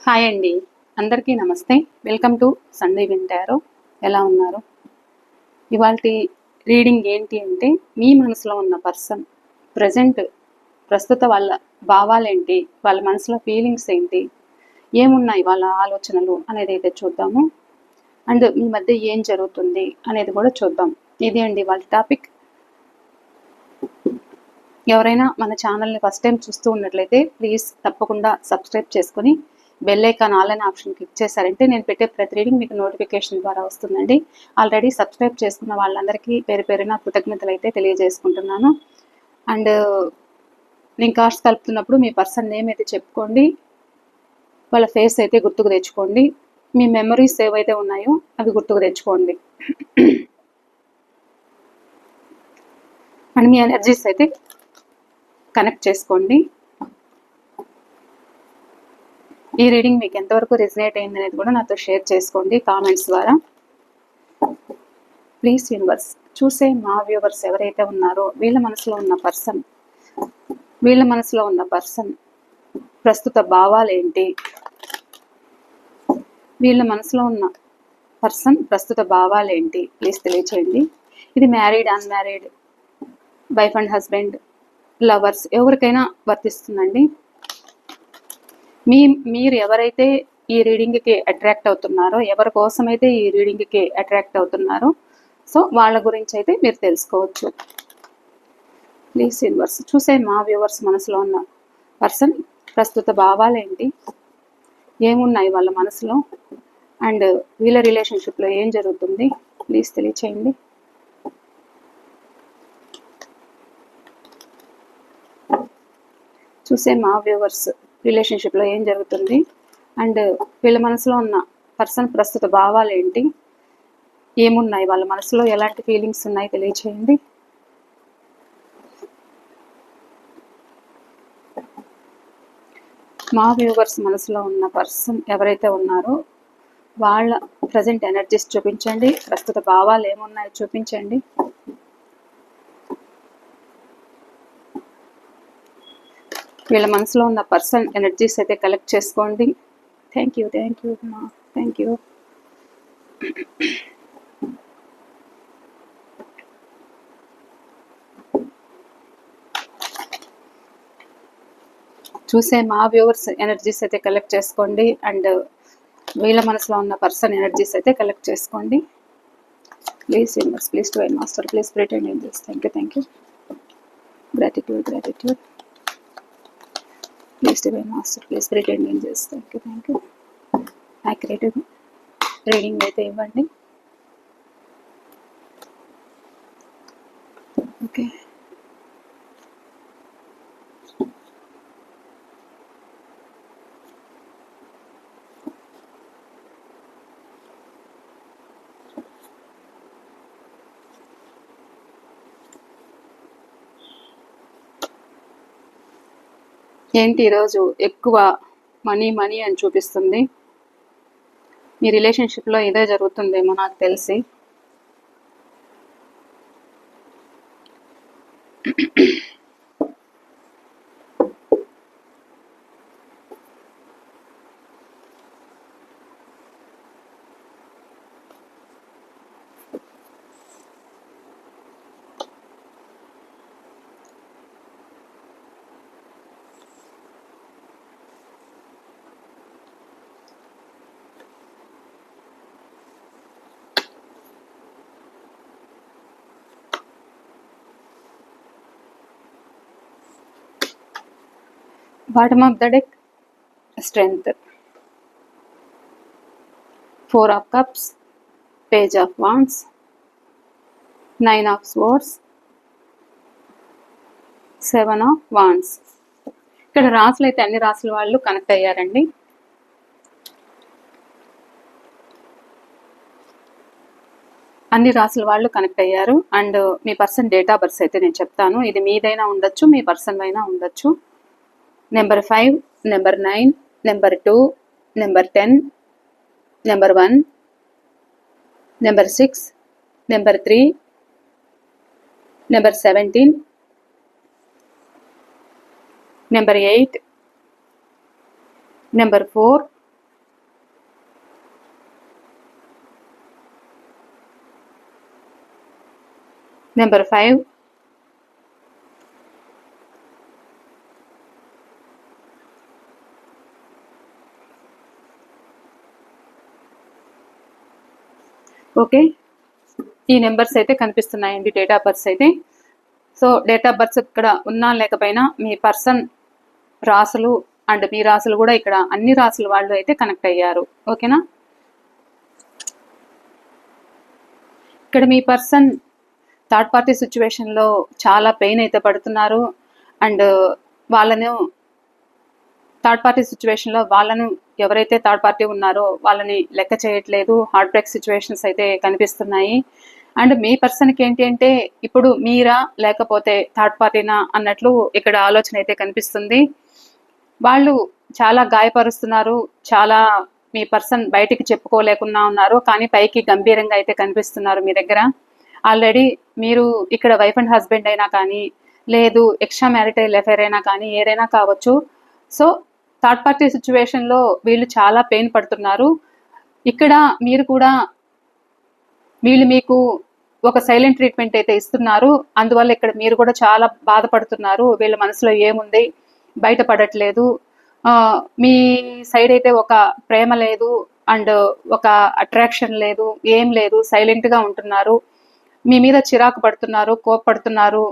Hi అండి, అందరికీ నమస్తే. వెల్కమ్ టు సండే వింటారు. ఎలా ఉన్నారు? ఇవాళ రీడింగ్ ఏంటి అంటే, మీ మనసులో ఉన్న పర్సన్ ప్రస్తుత వాళ్ళ భావాలేంటి, వాళ్ళ మనసులో ఫీలింగ్స్ ఏంటి, ఏమున్నాయి వాళ్ళ ఆలోచనలు అనేది అయితే చూద్దాము. అండ్ మీ మధ్య ఏం జరుగుతుంది అనేది కూడా చూద్దాం. ఇది అండి వాళ్ళ టాపిక్. ఎవరైనా మన ఛానల్ని ఫస్ట్ టైం చూస్తూ ఉన్నట్లయితే ప్లీజ్ తప్పకుండా సబ్స్క్రైబ్ చేసుకొని బెల్ ఐకాన్ ఆల్ అనే ఆప్షన్ క్లిక్ చేశారంటే నేను పెట్టే ప్రతి రీడింగ్ మీకు నోటిఫికేషన్ ద్వారా వస్తుందండి. ఆల్రెడీ సబ్స్క్రైబ్ చేసుకున్న వాళ్ళందరికీ పేరు పేరున కృతజ్ఞతలు అయితే తెలియజేసుకుంటున్నాను. అండ్ నేను కార్డ్స్ కలుపుతున్నప్పుడు మీ పర్సన్ నేమ్ అయితే చెప్పుకోండి, వాళ్ళ ఫేస్ అయితే గుర్తుకు తెచ్చుకోండి, మీ మెమరీస్ ఏవైతే ఉన్నాయో అవి గుర్తుకు తెచ్చుకోండి. అండ్ మీ ఎనర్జీస్ అయితే కనెక్ట్ చేసుకోండి. ఈ రీడింగ్ మీకు ఎంతవరకు రిజనేట్ అయింది అనేది కూడా నాతో షేర్ చేసుకోండి కామెంట్స్ ద్వారా. ప్లీజ్ యూనివర్స్, చూసే మా వ్యూవర్స్ ఎవరైతే ఉన్నారో వీళ్ళ మనసులో ఉన్న పర్సన్ ప్రస్తుత భావాలు ఏంటి, వీళ్ళ మనసులో ఉన్న పర్సన్ ప్రస్తుత భావాలు ఏంటి ప్లీజ్ తెలియచేయండి. ఇది married, unmarried, wife and husband, lovers ఎవరికైనా వర్తిస్తుందండి. మీరు ఎవరైతే ఈ రీడింగ్కి అట్రాక్ట్ అవుతున్నారో, ఎవరి కోసమైతే ఈ రీడింగ్కి అట్రాక్ట్ అవుతున్నారో, సో వాళ్ళ గురించి అయితే మీరు తెలుసుకోవచ్చు. ప్లీజ్ యూనివర్స్, చూసే మా వ్యూవర్స్ మనసులో ఉన్న పర్సన్ ప్రస్తుత భావాలు ఏంటి, ఏమున్నాయి వాళ్ళ మనసులో, అండ్ వీళ్ళ రిలేషన్షిప్లో ఏం జరుగుతుంది ప్లీజ్ తెలియచేయండి. చూసే మా వ్యూవర్స్ రిలేషన్షిప్లో ఏం జరుగుతుంది, అండ్ వీళ్ళ మనసులో ఉన్న పర్సన్ ప్రస్తుత భావాలు ఏంటి, ఏమున్నాయి వాళ్ళ మనసులో, ఎలాంటి ఫీలింగ్స్ ఉన్నాయి తెలియచేయండి. మా వ్యూవర్స్ మనసులో ఉన్న పర్సన్ ఎవరైతే ఉన్నారో వాళ్ళ ప్రజెంట్ ఎనర్జీస్ చూపించండి, ప్రస్తుత భావాలు ఏమున్నాయో చూపించండి. వీళ్ళ మనసులో ఉన్న పర్సన్ ఎనర్జీస్ అయితే కలెక్ట్ చేసుకోండి. థ్యాంక్ యూ అమ్మా, థ్యాంక్ యూ. చూసే మా వ్యూవర్స్ ఎనర్జీస్ అయితే కలెక్ట్ చేసుకోండి, అండ్ వీళ్ళ మనసులో ఉన్న పర్సన్ ఎనర్జీస్ అయితే కలెక్ట్ చేసుకోండి. Please universe, please divine master, please pretend angels. Thank you. Gratitude. Please divine master, please pretend angels. Thank you. Accurate reading అయితే ఇవ్వండి. ఓకే, ఏంటి ఈరోజు ఎక్కువ మనీ అని చూపిస్తుంది. మీ రిలేషన్షిప్లో ఇదే జరుగుతుందేమో నాకు తెలిసి. Bottom of the deck, Strength, 4 of Cups, Page of Wands, 9 of Swords, 7 of Wands. ఇక్కడ రాసులు అయితే అన్ని రాసుల వాళ్ళు కనెక్ట్ అయ్యారండి. అన్ని రాసుల వాళ్ళు కనెక్ట్ అయ్యారు. And me person date of birth అయితే నేను చెప్తాను. ఇది మీదైనా ఉండొచ్చు, మీ పర్సన్ అయినా ఉండొచ్చు. Number 5, number 9, number 2, number 10, number 1, number 6, number 3, number 17, number 8, number 4, number 5, okay. ఈ నెంబర్స్ అయితే కనిపిస్తున్నాయండి డేట్ ఆఫ్ బర్త్స్ అయితే. సో డేట్ ఆఫ్ బర్త్స్ ఇక్కడ ఉన్నా లేకపోయినా మీ పర్సన్ రాసులు అండ్ మీ రాసులు కూడా ఇక్కడ అన్ని రాసుల వాళ్ళు అయితే కనెక్ట్ అయ్యారు. ఓకేనా? ఇక్కడ మీ పర్సన్ థర్డ్ పార్టీ సిచ్యువేషన్లో చాలా పెయిన్ అయితే పడుతున్నారు. అండ్ వాళ్ళను థర్డ్ పార్టీ సిచ్యువేషన్లో వాళ్ళను ఎవరైతే థర్డ్ పార్టీ ఉన్నారో వాళ్ళని లెక్క చేయట్లేదు. హార్ట్ బ్రేక్ సిచ్యువేషన్స్ అయితే కనిపిస్తున్నాయి. అండ్ మీ పర్సన్కి ఏంటి అంటే ఇప్పుడు మీరా లేకపోతే థర్డ్ పార్టీనా అన్నట్లు ఇక్కడ ఆలోచన అయితే కనిపిస్తుంది. వాళ్ళు చాలా గాయపరుస్తున్నారు. చాలా మీ పర్సన్ బయటికి చెప్పుకోలేకున్నా ఉన్నారు, కానీ పైకి గంభీరంగా అయితే కనిపిస్తున్నారు మీ దగ్గర. ఆల్రెడీ మీరు ఇక్కడ వైఫ్ అండ్ హస్బెండ్ అయినా కానీ, లేదు ఎక్స్ట్రా మ్యారిటల్ అఫైర్ అయినా కానీ, ఏదైనా కావచ్చు. సో థర్డ్ పార్టీ సిచ్యువేషన్లో వీళ్ళు చాలా పెయిన్ పడుతున్నారు. ఇక్కడ మీరు కూడా వీళ్ళు మీకు ఒక సైలెంట్ ట్రీట్మెంట్ అయితే ఇస్తున్నారు. అందువల్ల ఇక్కడ మీరు కూడా చాలా బాధపడుతున్నారు. వీళ్ళ మనసులో ఏముంది బయటపడట్లేదు. మీ సైడ్ అయితే ఒక ప్రేమ లేదు అండ్ ఒక అట్రాక్షన్ లేదు, ఏం లేదు, సైలెంట్గా ఉంటున్నారు. మీ మీద చిరాకు పడుతున్నారు, కోపడుతున్నారు.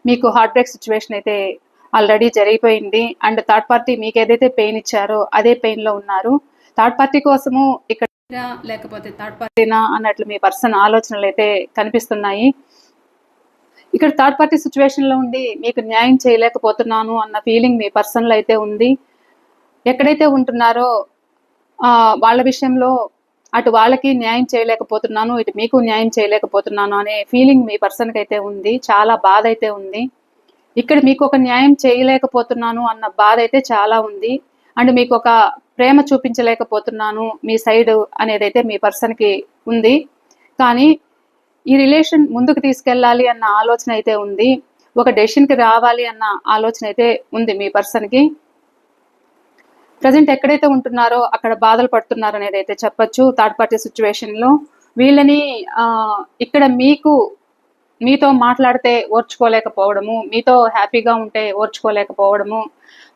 మీకు హార్ట్ బ్రేక్ సిచ్యువేషన్ అయితే ఆల్రెడీ జరిగిపోయింది. అండ్ థర్డ్ పార్టీ మీకు ఏదైతే పెయిన్ ఇచ్చారో అదే పెయిన్లో ఉన్నారు. థర్డ్ పార్టీ కోసము ఇక్కడ లేకపోతే థర్డ్ పార్టీనా అన్నట్లు మీ పర్సన్ ఆలోచనలు అయితే కనిపిస్తున్నాయి. ఇక్కడ థర్డ్ పార్టీ సిచ్యువేషన్లో ఉండి మీకు న్యాయం చేయలేకపోతున్నాను అన్న ఫీలింగ్ మీ పర్సన్లో అయితే ఉంది. ఎక్కడైతే ఉంటున్నారో వాళ్ళ విషయంలో అటు వాళ్ళకి న్యాయం చేయలేకపోతున్నాను, ఇటు మీకు న్యాయం చేయలేకపోతున్నాను అనే ఫీలింగ్ మీ పర్సన్కి అయితే ఉంది. చాలా బాధ అయితే ఉంది. ఇక్కడ మీకు ఒక న్యాయం చేయలేకపోతున్నాను అన్న బాధ అయితే చాలా ఉంది. అండ్ మీకు ఒక ప్రేమ చూపించలేకపోతున్నాను మీ సైడ్ అనేది అయితే మీ పర్సన్కి ఉంది. కానీ ఈ రిలేషన్ ముందుకు తీసుకెళ్ళాలి అన్న ఆలోచన అయితే ఉంది. ఒక డెసిషన్కి రావాలి అన్న ఆలోచన అయితే ఉంది మీ పర్సన్కి. ప్రజెంట్ ఎక్కడైతే ఉంటున్నారో అక్కడ బాధలు పడుతున్నారు అనేది అయితే చెప్పచ్చు. థర్డ్ పార్టీ సిచ్యువేషన్లో వీళ్ళని ఇక్కడ మీతో మాట్లాడితే ఓర్చుకోలేకపోవడము, మీతో హ్యాపీగా ఉంటే ఓర్చుకోలేకపోవడము,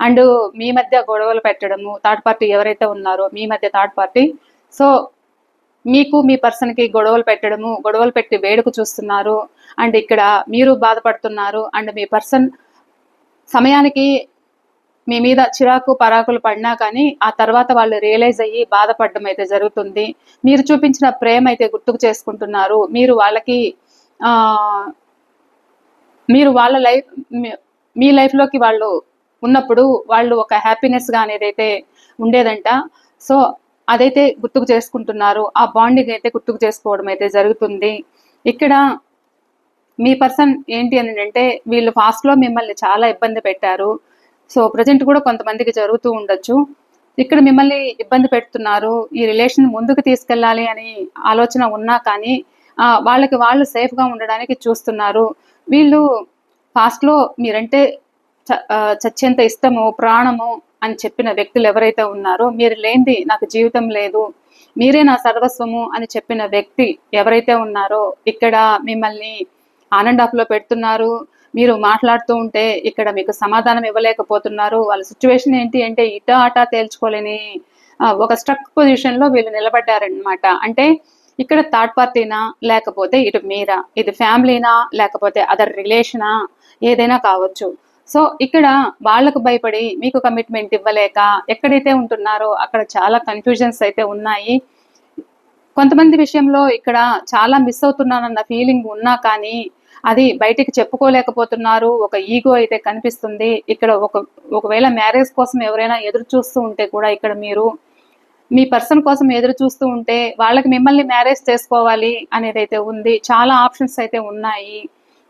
అండ్ మీ మధ్య గొడవలు పెట్టడము, థర్డ్ పార్టీ ఎవరైతే ఉన్నారో మీ మధ్య థర్డ్ పార్టీ, సో మీకు మీ పర్సన్కి గొడవలు పెట్టడము, గొడవలు పెట్టి వేడుక చూస్తున్నారు. అండ్ ఇక్కడ మీరు బాధపడుతున్నారు. అండ్ మీ పర్సన్ సమయానికి మీ మీద చిరాకు పరాకులు పడినా కానీ ఆ తర్వాత వాళ్ళు రియలైజ్ అయ్యి బాధపడడం అయితే జరుగుతుంది. మీరు చూపించిన ప్రేమ అయితే గుర్తుకు చేసుకుంటున్నారు. మీరు వాళ్ళ లైఫ్ మీ లైఫ్లోకి వాళ్ళు ఉన్నప్పుడు వాళ్ళు ఒక హ్యాపీనెస్గా అనేది అయితే ఉండేదంట. సో అదైతే గుర్తుకు చేసుకుంటున్నారు. ఆ బాండింగ్ అయితే గుర్తుకు చేసుకోవడం అయితే జరుగుతుంది. ఇక్కడ మీ పర్సన్ ఏంటి అని అంటే వీళ్ళు ఫాస్ట్లో మిమ్మల్ని చాలా ఇబ్బంది పెట్టారు. సో ప్రజెంట్ కూడా కొంతమందికి జరుగుతూ ఉండొచ్చు. ఇక్కడ మిమ్మల్ని ఇబ్బంది పెడుతున్నారు. ఈ రిలేషన్ ముందుకు తీసుకెళ్ళాలి అని ఆలోచన ఉన్నా కానీ వాళ్ళకి వాళ్ళు సేఫ్గా ఉండడానికి చూస్తున్నారు. వీళ్ళు ఫాస్ట్లో మీరంటే చచ్చేంత ఇష్టము, ప్రాణము అని చెప్పిన వ్యక్తులు ఎవరైతే ఉన్నారో, మీరు లేనిది నాకు జీవితం లేదు, మీరే నా సర్వస్వము అని చెప్పిన వ్యక్తి ఎవరైతే ఉన్నారో ఇక్కడ మిమ్మల్ని ఆన్ అండ్ ఆఫ్లో పెడుతున్నారు. మీరు మాట్లాడుతూ ఉంటే ఇక్కడ మీకు సమాధానం ఇవ్వలేకపోతున్నారు. వాళ్ళ సిచ్యువేషన్ ఏంటి అంటే ఇటా అటా తేల్చుకోలేని ఒక స్ట్రక్ పొజిషన్లో వీళ్ళు నిలబడ్డారనమాట. అంటే ఇక్కడ థర్డ్ పార్టీనా లేకపోతే ఇటు మీరా, ఇది ఫ్యామిలీనా లేకపోతే అదర్ రిలేషనా, ఏదైనా కావచ్చు. సో ఇక్కడ వాళ్ళకు భయపడి మీకు కమిట్మెంట్ ఇవ్వలేక ఎక్కడైతే ఉంటున్నారో అక్కడ చాలా కన్ఫ్యూజన్స్ అయితే ఉన్నాయి. కొంతమంది విషయంలో ఇక్కడ చాలా మిస్ అవుతున్నానన్న ఫీలింగ్ ఉన్నా కానీ అది బయటికి చెప్పుకోలేకపోతున్నారు. ఒక ఈగో అయితే కనిపిస్తుంది. ఇక్కడ ఒకవేళ మ్యారేజ్ కోసం ఎవరైనా ఎదురు చూస్తూ ఉంటే కూడా ఇక్కడ మీరు మీ పర్సన్ కోసం ఎదురు చూస్తూ ఉంటే వాళ్ళకి మిమ్మల్ని మ్యారేజ్ చేసుకోవాలి అనేది అయితే ఉంది. చాలా ఆప్షన్స్ అయితే ఉన్నాయి.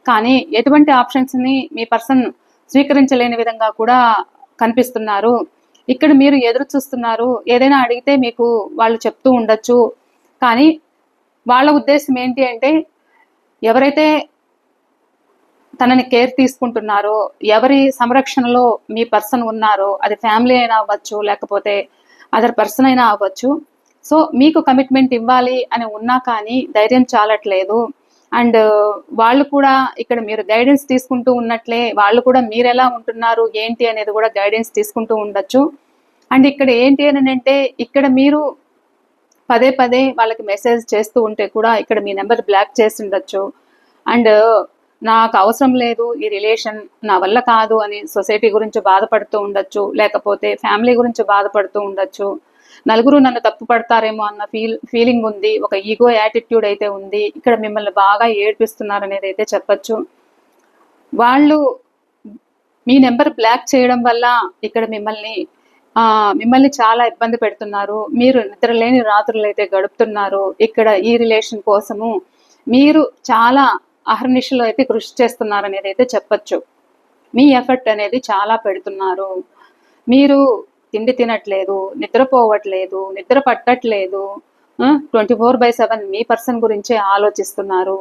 కానీ ఎటువంటి ఆప్షన్స్ని మీ పర్సన్ స్వీకరించలేని విధంగా కూడా కనిపిస్తున్నారు. ఇక్కడ మీరు ఎదురు చూస్తున్నారు. ఏదైనా అడిగితే మీకు వాళ్ళు చెప్తూ ఉండొచ్చు. కానీ వాళ్ళ ఉద్దేశం ఏంటి అంటే ఎవరైతే తనని కేర్ తీసుకుంటున్నారో, ఎవరి సంరక్షణలో మీ పర్సన్ ఉన్నారో, అది ఫ్యామిలీ అయినా అవ్వచ్చు లేకపోతే అదర్ పర్సన్ అయినా అవ్వచ్చు. సో మీకు కమిట్మెంట్ ఇవ్వాలి అని ఉన్నా కానీ ధైర్యం చాలట్లేదు. అండ్ వాళ్ళు కూడా ఇక్కడ మీరు గైడెన్స్ తీసుకుంటూ ఉన్నట్లే వాళ్ళు కూడా మీరు ఎలా ఉంటున్నారు ఏంటి అనేది కూడా గైడెన్స్ తీసుకుంటూ ఉండొచ్చు. అండ్ ఇక్కడ ఏంటి అని అంటే ఇక్కడ మీరు పదే పదే వాళ్ళకి మెసేజ్ చేస్తూ ఉంటే కూడా ఇక్కడ మీ నెంబర్ బ్లాక్ చేసి ఉండొచ్చు. అండ్ నాకు అవసరం లేదు ఈ రిలేషన్, నా వల్ల కాదు అని సొసైటీ గురించి బాధపడుతూ ఉండొచ్చు, లేకపోతే ఫ్యామిలీ గురించి బాధపడుతూ ఉండొచ్చు. నలుగురు నన్ను తప్పు పడతారేమో అన్న ఫీలింగ్ ఉంది, ఒక ఈగో యాటిట్యూడ్ అయితే ఉంది. ఇక్కడ మిమ్మల్ని బాగా ఏడ్పిస్తున్నారు అనేది అయితే చెప్పచ్చు. వాళ్ళు మీ నెంబర్ బ్లాక్ చేయడం వల్ల ఇక్కడ మిమ్మల్ని చాలా ఇబ్బంది పెడుతున్నారు. మీరు నిద్రలేని రాత్రులు అయితే గడుపుతున్నారు. ఇక్కడ ఈ రిలేషన్ కోసము మీరు చాలా అహర్నిశలు అయితే కృషి చేస్తున్నారు అనేది అయితే చెప్పచ్చు. మీ ఎఫర్ట్ అనేది చాలా పెడుతున్నారు. మీరు తిండి తినట్లేదు, నిద్రపోవట్లేదు, నిద్ర పట్టట్లేదు, 24/7 మీ పర్సన్ గురించే ఆలోచిస్తున్నారు.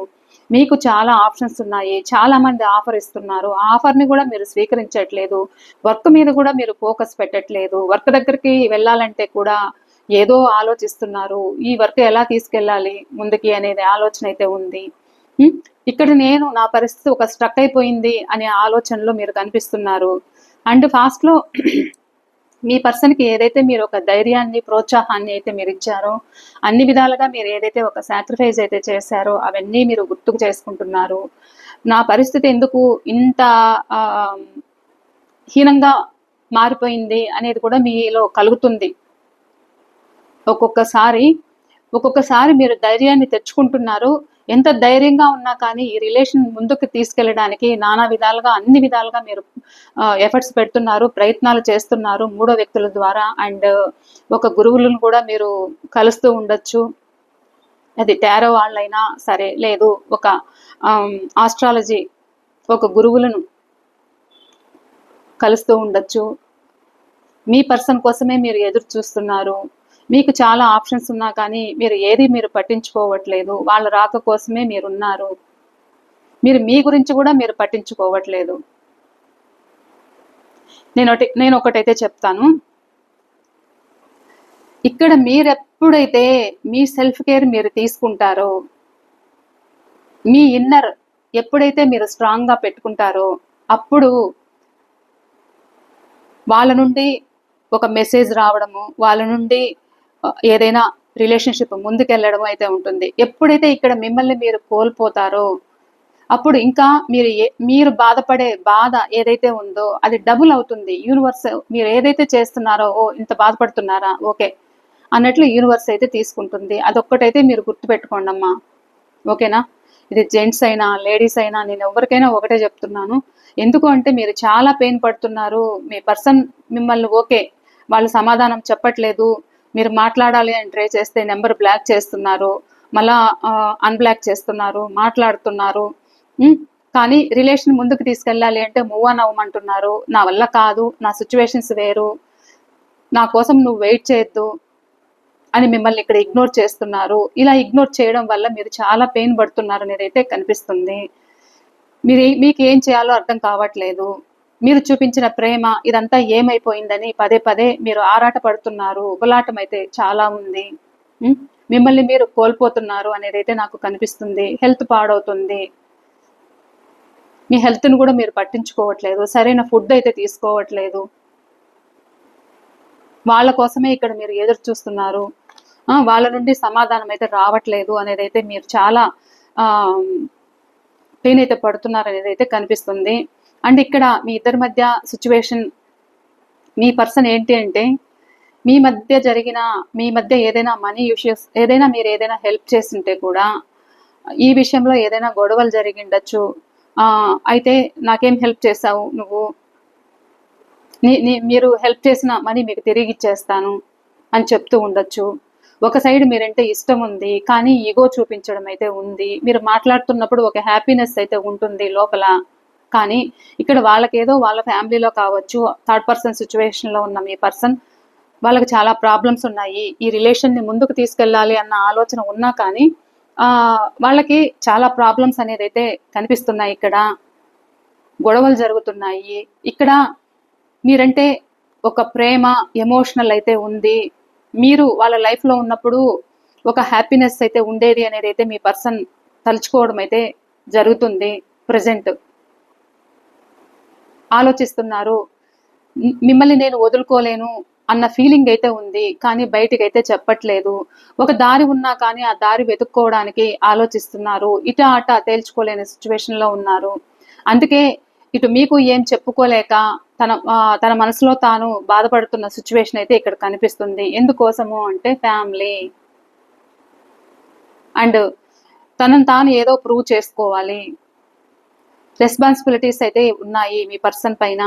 మీకు చాలా ఆప్షన్స్ ఉన్నాయి, చాలా మంది ఆఫర్ ఇస్తున్నారు, ఆఫర్ని కూడా మీరు స్వీకరించట్లేదు. వర్క్ మీద కూడా మీరు ఫోకస్ పెట్టట్లేదు. వర్క్ దగ్గరికి వెళ్ళాలంటే కూడా ఏదో ఆలోచిస్తున్నారు, ఈ వర్క్ ఎలా తీసుకెళ్ళాలి ముందుకి అనేది ఆలోచన అయితే ఉంది. ఇక్కడ నా పరిస్థితి ఒక స్ట్రక్ అయిపోయింది అనే ఆలోచనలో మీరు కనిపిస్తున్నారు. అండ్ ఫాస్ట్లో మీ పర్సన్కి ఏదైతే మీరు ఒక ధైర్యాన్ని, ప్రోత్సాహాన్ని అయితే మీరు ఇచ్చారో, అన్ని విధాలుగా మీరు ఏదైతే ఒక సాక్రిఫైస్ అయితే చేశారో అవన్నీ మీరు గుర్తుకు చేసుకుంటున్నారు. నా పరిస్థితి ఎందుకు ఇంత హీనంగా మారిపోయింది అనేది కూడా మీలో కలుగుతుంది. ఒక్కొక్కసారి మీరు ధైర్యాన్ని తెచ్చుకుంటున్నారు. ఎంత ధైర్యంగా ఉన్నా కానీ ఈ రిలేషన్ ముందుకు తీసుకెళ్ళడానికి నానా విధాలుగా, అన్ని విధాలుగా మీరు ఎఫర్ట్స్ పెడుతున్నారు, ప్రయత్నాలు చేస్తున్నారు మూడో వ్యక్తుల ద్వారా. అండ్ ఒక గురువులను కూడా మీరు కలుస్తూ ఉండొచ్చు. అది టారో వాళ్ళైనా సరే, లేదు ఒక ఆస్ట్రాలజీ ఒక గురువులను కలుస్తూ ఉండొచ్చు. మీ పర్సన్ కోసమే మీరు ఎదురు చూస్తున్నారు. మీకు చాలా ఆప్షన్స్ ఉన్నా కానీ మీరు పట్టించుకోవట్లేదు. వాళ్ళ రాక కోసమే మీరున్నారు. మీరు మీ గురించి కూడా మీరు పట్టించుకోవట్లేదు. నేను ఒకటైతే చెప్తాను, ఇక్కడ మీరెప్పుడైతే మీ సెల్ఫ్ కేర్ మీరు తీసుకుంటారో, మీ ఇన్నర్ ఎప్పుడైతే మీరు స్ట్రాంగ్గా పెట్టుకుంటారో, అప్పుడు వాళ్ళ నుండి ఒక మెసేజ్ రావడము, వాళ్ళ నుండి ఏదైనా రిలేషన్షిప్ ముందుకెళ్ళడం అయితే ఉంటుంది. ఎప్పుడైతే ఇక్కడ మిమ్మల్ని మీరు కోల్పోతారో అప్పుడు ఇంకా మీరు బాధపడే బాధ ఏదైతే ఉందో అది డబుల్ అవుతుంది. యూనివర్స్ మీరు ఏదైతే చేస్తున్నారో, ఇంత బాధపడుతున్నారా, ఓకే అన్నట్లు యూనివర్స్ అయితే తీసుకుంటుంది. అదొక్కటైతే మీరు గుర్తుపెట్టుకోండి అమ్మా, ఓకేనా? ఇది జెంట్స్ అయినా లేడీస్ అయినా నేను ఎవరికైనా ఒకటే చెప్తున్నాను. ఎందుకు అంటే మీరు చాలా పెయిన్ పడుతున్నారు. మీ పర్సన్ మిమ్మల్ని వాళ్ళు సమాధానం చెప్పట్లేదు. మీరు మాట్లాడాలి అని ట్రై చేస్తే నెంబర్ బ్లాక్ చేస్తున్నారు, మళ్ళా అన్బ్లాక్ చేస్తున్నారు, మాట్లాడుతున్నారు. కానీ రిలేషన్ ముందుకు తీసుకెళ్ళాలి అంటే మూవ్ ఆన్ అవ్వమంటున్నారు. నా వల్ల కాదు, నా సిచ్యువేషన్స్ వేరు, నా కోసం నువ్వు వెయిట్ చేయొద్దు అని మిమ్మల్ని ఇక్కడ ఇగ్నోర్ చేస్తున్నారు. ఇలా ఇగ్నోర్ చేయడం వల్ల మీరు చాలా పెయిన్ పడుతున్నారు అనేది అయితే కనిపిస్తుంది. మీకు ఏం చేయాలో అర్థం కావట్లేదు. మీరు చూపించిన ప్రేమ ఇదంతా ఏమైపోయిందని పదే పదే మీరు ఆరాట పడుతున్నారు. ఉబలాటం అయితే చాలా ఉంది. మిమ్మల్ని మీరు కోల్పోతున్నారు అనేది అయితే నాకు కనిపిస్తుంది. హెల్త్ పాడవుతుంది. మీ హెల్త్ను కూడా మీరు పట్టించుకోవట్లేదు. సరైన ఫుడ్ అయితే తీసుకోవట్లేదు. వాళ్ళ కోసమే ఇక్కడ మీరు ఎదురు చూస్తున్నారు. వాళ్ళ నుండి సమాధానం అయితే రావట్లేదు అనేది అయితే మీరు చాలా పెయిన్ అయితే పడుతున్నారు అనేది అయితే కనిపిస్తుంది. అండ్ ఇక్కడ మీ ఇద్దరి మధ్య సిచ్యువేషన్, మీ పర్సన్ ఏంటి అంటే మీ మధ్య ఏదైనా మనీ ఇష్యూస్, మీరు ఏదైనా హెల్ప్ చేస్తుంటే కూడా ఈ విషయంలో ఏదైనా గొడవలు జరిగిండొచ్చు. అయితే నాకేం హెల్ప్ చేసావు నువ్వు, మీరు హెల్ప్ చేసిన మనీ మీకు తిరిగి ఇచ్చేస్తాను అని చెప్తూ ఉండొచ్చు. ఒక సైడ్ మీరంటే ఇష్టం ఉంది, కానీ ఈగో చూపించడం అయితే ఉంది. మీరు మాట్లాడుతున్నప్పుడు ఒక హ్యాపీనెస్ అయితే ఉంటుంది లోపల, కానీ ఇక్కడ వాళ్ళకేదో వాళ్ళ ఫ్యామిలీలో కావచ్చు, థర్డ్ పర్సన్ సిచ్యువేషన్లో ఉన్న మీ పర్సన్ వాళ్ళకి చాలా ప్రాబ్లమ్స్ ఉన్నాయి. ఈ రిలేషన్ని ముందుకు తీసుకెళ్ళాలి అన్న ఆలోచన ఉన్నా కానీ వాళ్ళకి చాలా ప్రాబ్లమ్స్ అనేది అయితే కనిపిస్తున్నాయి. ఇక్కడ గొడవలు జరుగుతున్నాయి. ఇక్కడ మీరంటే ఒక ప్రేమ, ఎమోషనల్ అయితే ఉంది. మీరు వాళ్ళ లైఫ్లో ఉన్నప్పుడు ఒక హ్యాపీనెస్ అయితే ఉండేది అనేది అయితే మీ పర్సన్ తలుచుకోవడం అయితే జరుగుతుంది. ప్రజెంట్ ఆలోచిస్తున్నారు. మిమ్మల్ని నేను వదులుకోలేను అన్న ఫీలింగ్ అయితే ఉంది, కానీ బయటికి అయితే చెప్పట్లేదు. ఒక దారి ఉన్నా కానీ ఆ దారి వెతుక్కోవడానికి ఆలోచిస్తున్నారు. ఇటు అట తేల్చుకోలేని సిచ్యువేషన్ లో ఉన్నారు. అందుకే ఇటు మీకు ఏం చెప్పుకోలేక తన మనసులో తాను బాధపడుతున్న సిచ్యువేషన్ అయితే ఇక్కడ కనిపిస్తుంది. ఎందుకోసము అంటే ఫ్యామిలీ అండ్ తనను తాను ఏదో ప్రూవ్ చేసుకోవాలి. రెస్పాన్సిబిలిటీస్ అయితే ఉన్నాయి మీ పర్సన్ పైన.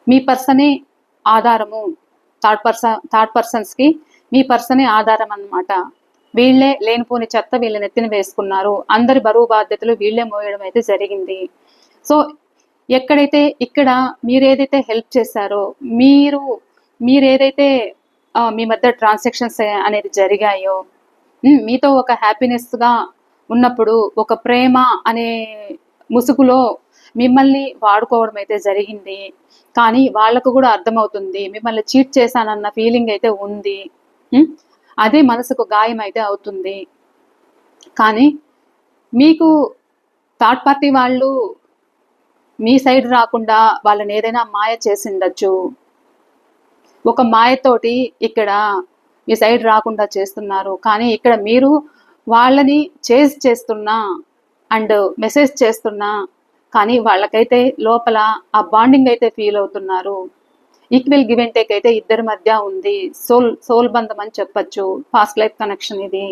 మీ పర్సనే ఆధారము. థర్డ్ పర్సన్స్ కి మీ పర్సనే ఆధారం అన్నమాట. వీళ్ళే లేనిపోని చెత్త వీళ్ళ నెత్తిన వేసుకున్నారు. అందరి బరువు బాధ్యతలు వీళ్ళే మోయడం అయితే జరిగింది. సో ఎక్కడైతే ఇక్కడ మీరేదైతే హెల్ప్ చేశారో, మీరేదైతే మీ మధ్య ట్రాన్సాక్షన్స్ అనేది జరిగాయో, మీతో ఒక హ్యాపీనెస్ గా ఉన్నప్పుడు ఒక ప్రేమ అనే ముసుగులో మిమ్మల్ని వాడుకోవడం అయితే జరిగింది. కానీ వాళ్ళకు కూడా అర్థమవుతుంది మిమ్మల్ని చీట్ చేశానన్న ఫీలింగ్ అయితే ఉంది. అదే మనసుకు గాయం అయితే అవుతుంది. కానీ మీకు థర్డ్ పార్టీ వాళ్ళు మీ సైడ్ రాకుండా వాళ్ళని ఏదైనా మాయ చేసిండొచ్చు. ఒక మాయతోటి ఇక్కడ మీ సైడ్ రాకుండా చేస్తున్నారు. కానీ ఇక్కడ మీరు వాళ్ళని చేస్తున్నా అండ్ మెసేజ్ చేస్తున్నా, కానీ వాళ్ళకైతే లోపల ఆ బాండింగ్ అయితే ఫీల్ అవుతున్నారు. ఈక్వల్ గివ్ అండ్ టేక్ అయితే ఇద్దరి మధ్య ఉంది. సోల్ బంధం అని చెప్పచ్చు. పాస్ట్ లైఫ్ కనెక్షన్ ఇది.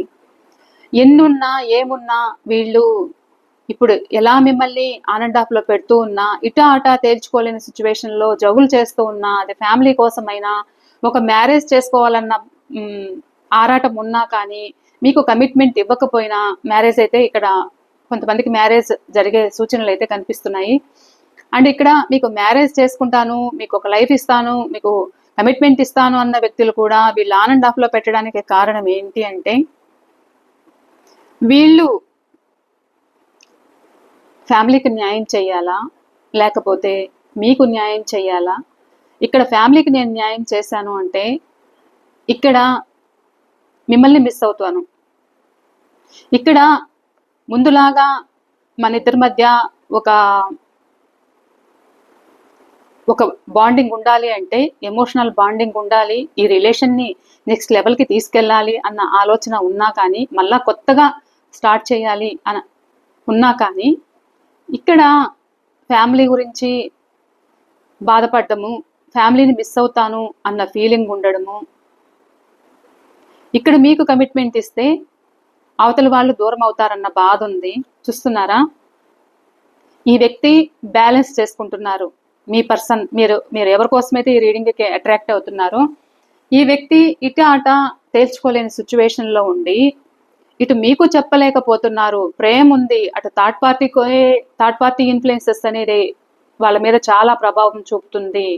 ఎన్నున్నా ఏమున్నా వీళ్ళు ఇప్పుడు ఎలా మిమ్మల్ని ఆన్ అండ్ ఆఫ్ లో పెడుతూ ఉన్నా, ఇటా అటా తేల్చుకోలేని సిచ్యువేషన్ లో జగులు చేస్తూ ఉన్నా, అది ఫ్యామిలీ కోసమైనా ఒక మ్యారేజ్ చేసుకోవాలన్న ఆరాటం ఉన్నా కానీ మీకు కమిట్మెంట్ ఇవ్వకపోయినా మ్యారేజ్ అయితే ఇక్కడ కొంతమందికి మ్యారేజ్ జరిగే సూచనలు అయితే కనిపిస్తున్నాయి. అండ్ ఇక్కడ మీకు మ్యారేజ్ చేసుకుంటాను, మీకు ఒక లైఫ్ ఇస్తాను, మీకు కమిట్మెంట్ ఇస్తాను అన్న వ్యక్తులు కూడా వీళ్ళు ఆన్ అండ్ ఆఫ్ లో పెట్టడానికి కారణం ఏంటి అంటే, వీళ్ళు ఫ్యామిలీకి న్యాయం చేయాలా లేకపోతే మీకు న్యాయం చేయాలా? ఇక్కడ ఫ్యామిలీకి నేను న్యాయం చేశాను అంటే ఇక్కడ మిమ్మల్ని మిస్ అవుతాను. ఇక్కడ ముందులాగా మన ఇద్దరి మధ్య ఒక బాండింగ్ ఉండాలి అంటే, ఎమోషనల్ బాండింగ్ ఉండాలి, ఈ రిలేషన్ని నెక్స్ట్ లెవెల్కి తీసుకెళ్ళాలి అన్న ఆలోచన ఉన్నా కానీ, మళ్ళా కొత్తగా స్టార్ట్ చేయాలి అని ఉన్నా కానీ, ఇక్కడ ఫ్యామిలీ గురించి బాధపడము, ఫ్యామిలీని మిస్ అవుతాను అన్న ఫీలింగ్ ఉండడము, ఇక్కడ మీకు కమిట్మెంట్ ఇస్తే అవతల వాళ్ళు దూరం అవుతారన్న బాధ ఉంది. చూస్తున్నారా? ఈ వ్యక్తి బ్యాలెన్స్ చేసుకుంటున్నారు. మీ పర్సన్ మీరు ఎవరి కోసమైతే ఈ రీడింగ్కి అట్రాక్ట్ అవుతున్నారో, ఈ వ్యక్తి ఇటు అట తేల్చుకోలేని సిచ్యువేషన్ లో ఉండి ఇటు మీకు చెప్పలేకపోతున్నారు. ప్రేమ ఉంది, అటు థర్డ్ పార్టీ ఇన్ఫ్లుయెన్సెస్ అనేది వాళ్ళ మీద చాలా ప్రభావం చూపుతుంది.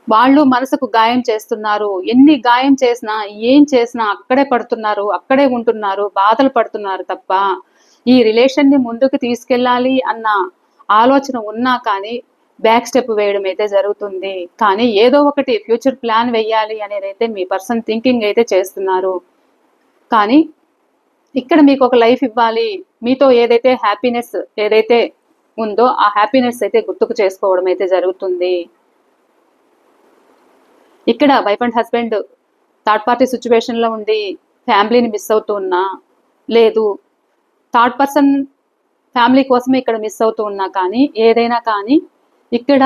వాళ్ళు మనసుకు గాయం చేస్తున్నారు. ఎన్ని గాయం చేసినా ఏం చేసినా అక్కడే పడుతున్నారు, అక్కడే ఉంటున్నారు, బాధలు పడుతున్నారు తప్ప ఈ రిలేషన్ని ముందుకు తీసుకెళ్ళాలి అన్న ఆలోచన ఉన్నా కానీ బ్యాక్ స్టెప్ వేయడం అయితే జరుగుతుంది. కానీ ఏదో ఒకటి ఫ్యూచర్ ప్లాన్ వేయాలి అనేది అయితే మీ పర్సన్ థింకింగ్ అయితే చేస్తున్నారు. కానీ ఇక్కడ మీకు ఒక లైఫ్ ఇవ్వాలి, మీతో ఏదైతే హ్యాపీనెస్ ఏదైతే ఉందో ఆ హ్యాపీనెస్ అయితే గుర్తుకు చేసుకోవడం అయితే జరుగుతుంది. ఇక్కడ wife and husband third party situation లో ఉండి ఫ్యామిలీని మిస్ అవుతూ ఉన్నా, లేదు థర్డ్ పర్సన్ ఫ్యామిలీ కోసమే ఇక్కడ మిస్ అవుతూ ఉన్నా కానీ, ఏదైనా కానీ ఇక్కడ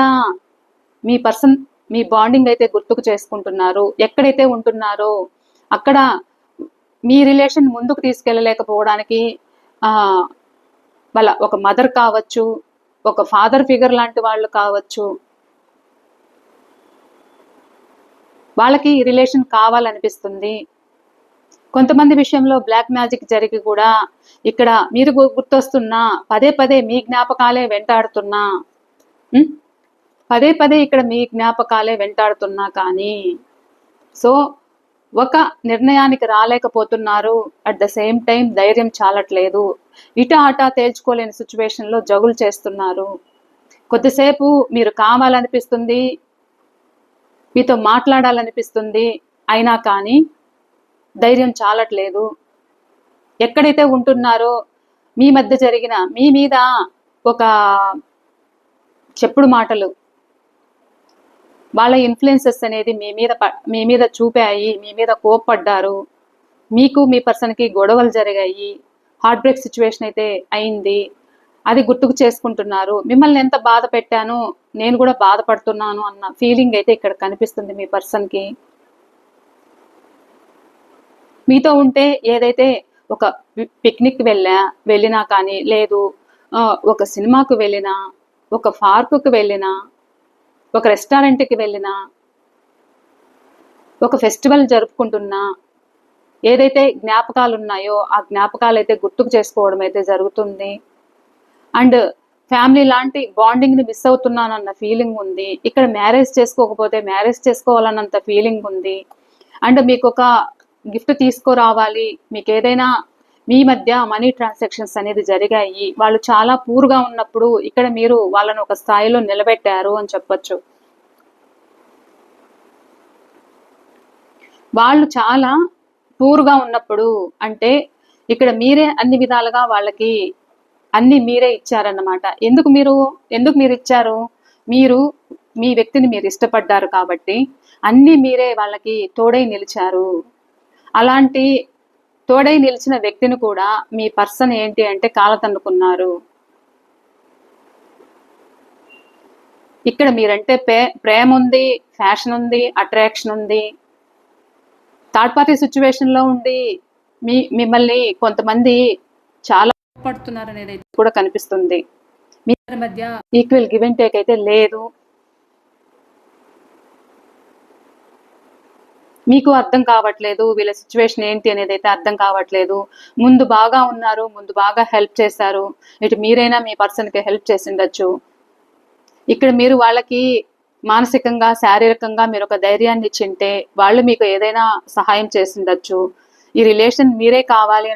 మీ పర్సన్ మీ బాండింగ్ అయితే గుర్తుకు చేసుకుంటున్నారు. ఎక్కడైతే ఉంటున్నారో అక్కడ మీ రిలేషన్ ముందుకు తీసుకెళ్ళలేకపోవడానికి వాళ్ళ ఒక మదర్ కావచ్చు, ఒక ఫాదర్ ఫిగర్ లాంటి వాళ్ళు కావచ్చు, వాళ్ళకి రిలేషన్ కావాలనిపిస్తుంది. కొంతమంది విషయంలో బ్లాక్ మ్యాజిక్ జరిగి కూడా ఇక్కడ మీరు గుర్తొస్తున్నా, పదే పదే మీ జ్ఞాపకాలే వెంటాడుతున్నా, పదే పదే ఇక్కడ మీ జ్ఞాపకాలే వెంటాడుతున్నా కానీ సో ఒక నిర్ణయానికి రాలేకపోతున్నారు. అట్ ద సేమ్ టైం ధైర్యం చాలట్లేదు. ఇటా అటా తేల్చుకోలేని సిచ్యువేషన్లో జగులు చేస్తున్నారు. కొద్దిసేపు మీరు కావాలనిపిస్తుంది, మీతో మాట్లాడాలనిపిస్తుంది, అయినా కానీ ధైర్యం చాలట్లేదు. ఎక్కడైతే ఉంటున్నారో మీ మధ్య జరిగిన మీ మీద ఒక చెప్పుడు మాటలు, వాళ్ళ ఇన్ఫ్లుయెన్సెస్ అనేది మీ మీద చూపాయి, మీ మీద కోప్పడ్డారు, మీకు మీ పర్సన్కి గొడవలు జరిగాయి, హార్ట్ బ్రేక్ సిచ్యువేషన్ అయితే అయింది, అది గుర్తుకు చేసుకుంటున్నారు. మిమ్మల్ని ఎంత బాధ పెట్టాను, నేను కూడా బాధపడుతున్నాను అన్న ఫీలింగ్ అయితే ఇక్కడ కనిపిస్తుంది మీ పర్సన్కి. మీతో ఉంటే ఏదైతే ఒక పిక్నిక్ వెళ్ళినా కానీ, లేదు ఒక సినిమాకు వెళ్ళినా, ఒక పార్కుకు వెళ్ళినా, ఒక రెస్టారెంట్కి వెళ్ళినా, ఒక ఫెస్టివల్ జరుపుకుంటున్నా, ఏదైతే జ్ఞాపకాలు ఉన్నాయో ఆ జ్ఞాపకాలు అయితే గుర్తుకు చేసుకోవడం అయితే జరుగుతుంది. అండ్ ఫ్యామిలీ లాంటి బాండింగ్ని మిస్ అవుతున్నానన్న ఫీలింగ్ ఉంది. ఇక్కడ మ్యారేజ్ చేసుకోకపోతే మ్యారేజ్ చేసుకోవాలన్నంత ఫీలింగ్ ఉంది. అండ్ మీకు ఒక గిఫ్ట్ తీసుకురావాలి, మీకు ఏదైనా మీ మధ్య మనీ ట్రాన్సాక్షన్స్ అనేది జరిగాయి, వాళ్ళు చాలా పూర్గా ఉన్నప్పుడు ఇక్కడ మీరు వాళ్ళను ఒక స్థాయిలో నిలబెట్టారు అని చెప్పొచ్చు. వాళ్ళు చాలా పూర్గా ఉన్నప్పుడు అంటే ఇక్కడ మీరే అన్ని విధాలుగా వాళ్ళకి అన్ని మీరే ఇచ్చారన్నమాట. ఎందుకు మీరు ఇచ్చారు? మీరు మీ వ్యక్తిని మీరు ఇష్టపడ్డారు కాబట్టి అన్ని మీరే వాళ్ళకి తోడై నిలిచారు. అలాంటి తోడై నిలిచిన వ్యక్తిని కూడా మీ పర్సన్ ఏంటి అంటే కాలతన్నుకున్నారు. ఇక్కడ మీరంటే ప్రేమ ఉంది, ఫ్యాషన్ ఉంది, అట్రాక్షన్ ఉంది. థర్డ్ పార్టీ సిచ్యువేషన్ లో ఉండి మిమ్మల్ని కొంతమంది చాలా పడుతున్నారు అనేది కూడా కనిపిస్తుంది. మీ మధ్య ఈక్వల్ గివ్ అండ్ టేక్ అయితే లేదు. మీకు అర్థం కావట్లేదు వీళ్ళ సిచ్యువేషన్ ఏంటి అనేది అయితే అర్థం కావట్లేదు. ముందు బాగా ఉన్నారు, ముందు బాగా హెల్ప్ చేశారు, ఇటు మీరైనా మీ పర్సన్కి హెల్ప్ చేసి ఉండొచ్చు. ఇక్కడ మీరు వాళ్ళకి మానసికంగా, శారీరకంగా మీరు ఒక ధైర్యాన్ని ఇచ్చింటే వాళ్ళు మీకు ఏదైనా సహాయం చేసి ఉండొచ్చు. ఈ రిలేషన్ మీరే కావాలి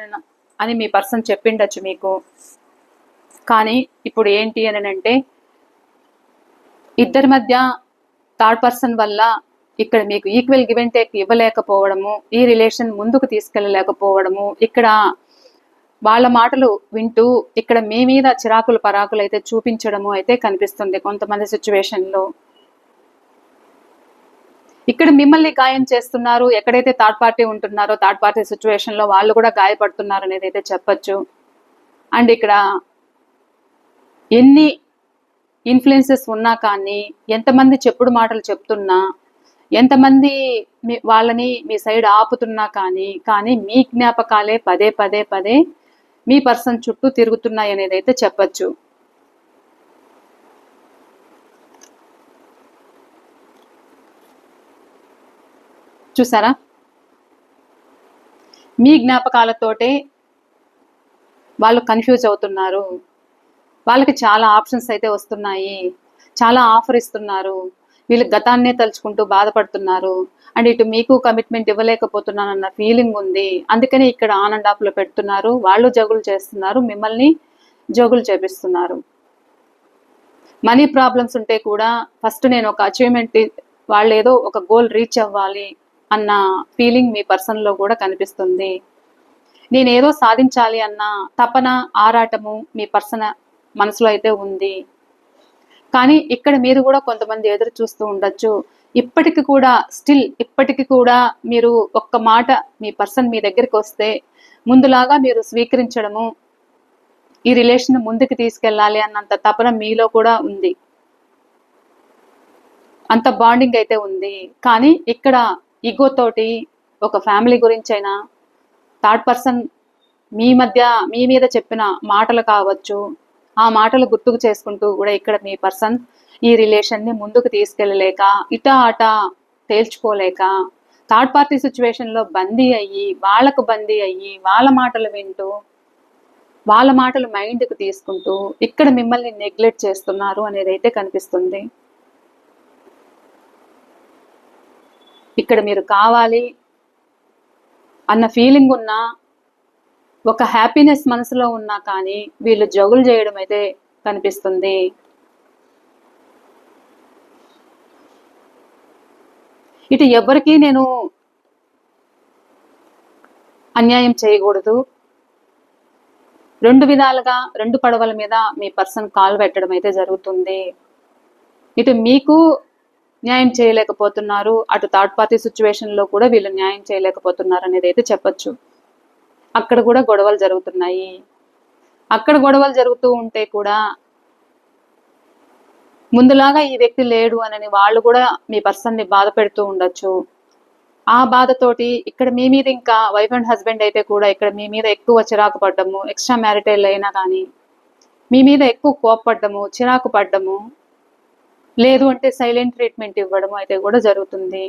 అని మీ పర్సన్ చెప్పిండొచ్చు మీకు. కానీ ఇప్పుడు ఏంటి అని అంటే ఇద్దరి మధ్య థర్డ్ పర్సన్ వల్ల ఇక్కడ మీకు ఈక్వల్ గివ్ అండ్ టేక్ ఇవ్వలేకపోవడము, ఈ రిలేషన్ ముందుకు తీసుకెళ్ళలేకపోవడము, ఇక్కడ వాళ్ళ మాటలు వింటూ ఇక్కడ మీ మీద చిరాకులు పరాకులు అయితే చూపించడము అయితే కనిపిస్తుంది కొంతమంది సిచ్యువేషన్లో. ఇక్కడ మిమ్మల్ని గాయం చేస్తున్నారు. ఎక్కడైతే థర్డ్ పార్టీ ఉంటున్నారో థర్డ్ పార్టీ సిచ్యువేషన్లో వాళ్ళు కూడా గాయపడుతున్నారు అనేది అయితే చెప్పచ్చు. అండ్ ఇక్కడ ఎన్ని ఇన్ఫ్లుయెన్సెస్ ఉన్నా కానీ, ఎంతమంది చెప్పుడు మాటలు చెప్తున్నా, ఎంతమంది వాళ్ళని మీ సైడ్ ఆపుతున్నా కానీ మీ జ్ఞాపకాలే పదే పదే పదే మీ పర్సన్ చుట్టూ తిరుగుతున్నాయి అనేది అయితే చెప్పచ్చు. చూసారా, మీ జ్ఞాపకాలతోటే వాళ్ళు కన్ఫ్యూజ్ అవుతున్నారు. వాళ్ళకి చాలా ఆప్షన్స్ అయితే వస్తున్నాయి, చాలా ఆఫర్ ఇస్తున్నారు, వీళ్ళు గతాన్నే తలుచుకుంటూ బాధపడుతున్నారు. అండ్ ఇటు మీకు కమిట్మెంట్ ఇవ్వలేకపోతున్నానన్న ఫీలింగ్ ఉంది. అందుకని ఇక్కడ ఆన్ అండ్ ఆఫ్లో పెడుతున్నారు. వాళ్ళు జగులు చేస్తున్నారు, మిమ్మల్ని జగులు చేపిస్తున్నారు. మనీ ప్రాబ్లమ్స్ ఉంటే కూడా ఫస్ట్ నేను ఒక అచీవ్మెంట్, వాళ్ళు ఏదో ఒక గోల్ రీచ్ అవ్వాలి అన్న ఫీలింగ్ మీ పర్సన్లో కూడా కనిపిస్తుంది. నేనేదో సాధించాలి అన్న తపన, ఆరాటము మీ పర్సన్ మనసులో అయితే ఉంది. కానీ ఇక్కడ మీరు కూడా కొంతమంది ఎదురు చూస్తూ ఉండొచ్చు. ఇప్పటికి కూడా మీరు ఒక్క మాట మీ పర్సన్ మీ దగ్గరికి వస్తే ముందులాగా మీరు స్వీకరించడము, ఈ రిలేషన్ ముందుకు తీసుకెళ్ళాలి అన్నంత తపన మీలో కూడా ఉంది, అంత బాండింగ్ అయితే ఉంది. కానీ ఇక్కడ ఈగోతోటి ఒక ఫ్యామిలీ గురించైనా, థర్డ్ పర్సన్ మీ మీద చెప్పిన మాటలు కావచ్చు, ఆ మాటలు గుర్తుకు చేసుకుంటూ కూడా ఇక్కడ మీ పర్సన్ ఈ రిలేషన్ని ముందుకు తీసుకెళ్ళలేక, ఇటా అటా తేల్చుకోలేక, థర్డ్ పార్టీ సిచ్యువేషన్లో బందీ అయ్యి, వాళ్ళ మాటలు వింటూ, వాళ్ళ మాటలు మైండ్కి తీసుకుంటూ ఇక్కడ మిమ్మల్ని నెగ్లెక్ట్ చేస్తున్నారు అనేది అయితే కనిపిస్తుంది. ఇక్కడ మీరు కావాలి అన్న ఫీలింగ్ ఉన్నా, ఒక హ్యాపీనెస్ మనసులో ఉన్నా కానీ వీళ్ళు జగులు చేయడం అయితే కనిపిస్తుంది. ఇటు ఎవరికి నేను అన్యాయం చేయకూడదు, రెండు విధాలుగా రెండు పడవల మీద మీ పర్సన్ కాల్ పెట్టడం అయితే జరుగుతుంది. ఇటు మీకు న్యాయం చేయలేకపోతున్నారు, అటు థర్డ్ పార్టీ సిచ్యువేషన్లో కూడా వీళ్ళు న్యాయం చేయలేకపోతున్నారు అనేది అయితే చెప్పచ్చు. అక్కడ కూడా గొడవలు జరుగుతున్నాయి. అక్కడ గొడవలు జరుగుతూ ఉంటే కూడా ముందులాగా ఈ వ్యక్తి లేడు అని వాళ్ళు కూడా మీ పర్సన్ని బాధ పెడుతూ ఉండొచ్చు. ఆ బాధతోటి ఇక్కడ మీ మీద ఇంకా వైఫ్ అండ్ హస్బెండ్ అయితే కూడా ఇక్కడ మీ మీద ఎక్కువ చిరాకు పడ్డము, ఎక్స్ట్రా మ్యారిటల్ అయినా కానీ మీ మీద ఎక్కువ కోపపడ్డము, చిరాకు పడ్డము, లేదు అంటే సైలెంట్ ట్రీట్మెంట్ ఇవ్వడము అయితే కూడా జరుగుతుంది.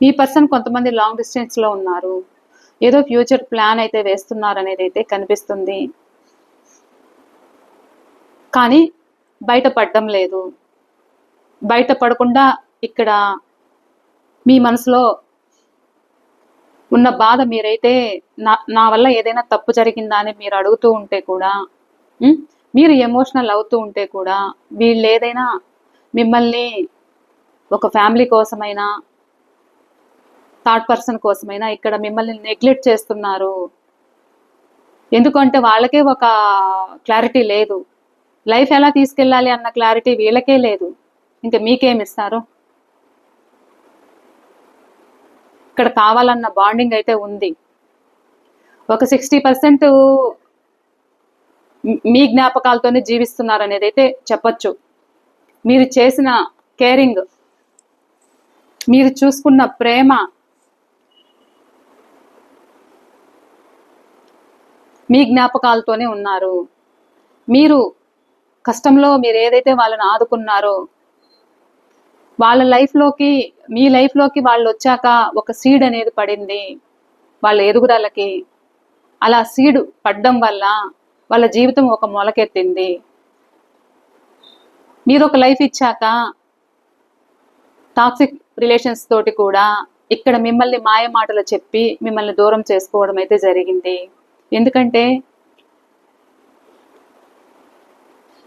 మీ పర్సన్ కొంతమంది లాంగ్ డిస్టెన్స్లో ఉన్నారు, ఏదో ఫ్యూచర్ ప్లాన్ అయితే వేస్తున్నారు అనేది అయితే కనిపిస్తుంది. కానీ బయటపడడం లేదు. బయటపడకుండా ఇక్కడ మీ మనసులో ఉన్న బాధ మీరైతే నా వల్ల ఏదైనా తప్పు జరిగిందా అని మీరు అడుగుతూ ఉంటే కూడా, మీరు ఎమోషనల్ అవుతూ ఉంటే కూడా, వీళ్ళు ఏదైనా మిమ్మల్ని ఒక ఫ్యామిలీ కోసమైనా థర్డ్ పర్సన్ కోసమైనా ఇక్కడ మిమ్మల్ని నెగ్లెక్ట్ చేస్తున్నారు. ఎందుకంటే వాళ్ళకే ఒక క్లారిటీ లేదు, లైఫ్ ఎలా తీసుకెళ్ళాలి అన్న క్లారిటీ వీళ్ళకే లేదు, ఇంకా మీకేమిస్తారు? ఇక్కడ కావాలన్న బాండింగ్ అయితే ఉంది. ఒక 60% మీ జ్ఞాపకాలతోనే జీవిస్తున్నారు అనేది అయితే చెప్పచ్చు. మీరు చేసిన కేరింగ్, మీరు చూసుకున్న ప్రేమ, మీ జ్ఞాపకాలతోనే ఉన్నారు. మీరు కష్టంలో మీరు ఏదైతే వాళ్ళని ఆదుకున్నారో, వాళ్ళ లైఫ్లోకి మీ లైఫ్లోకి వాళ్ళు వచ్చాక ఒక సీడ్ అనేది పడింది వాళ్ళ ఎదుగుదలకి. అలా సీడ్ పడ్డం వల్ల వాళ్ళ జీవితం ఒక మొలకెత్తింది. మీరు ఒక లైఫ్ ఇచ్చాక టాక్సిక్ రిలేషన్స్ తోటి కూడా ఇక్కడ మిమ్మల్ని మాయ మాటలు చెప్పి మిమ్మల్ని దూరం చేసుకోవడం అయితే జరిగింది. ఎందుకంటే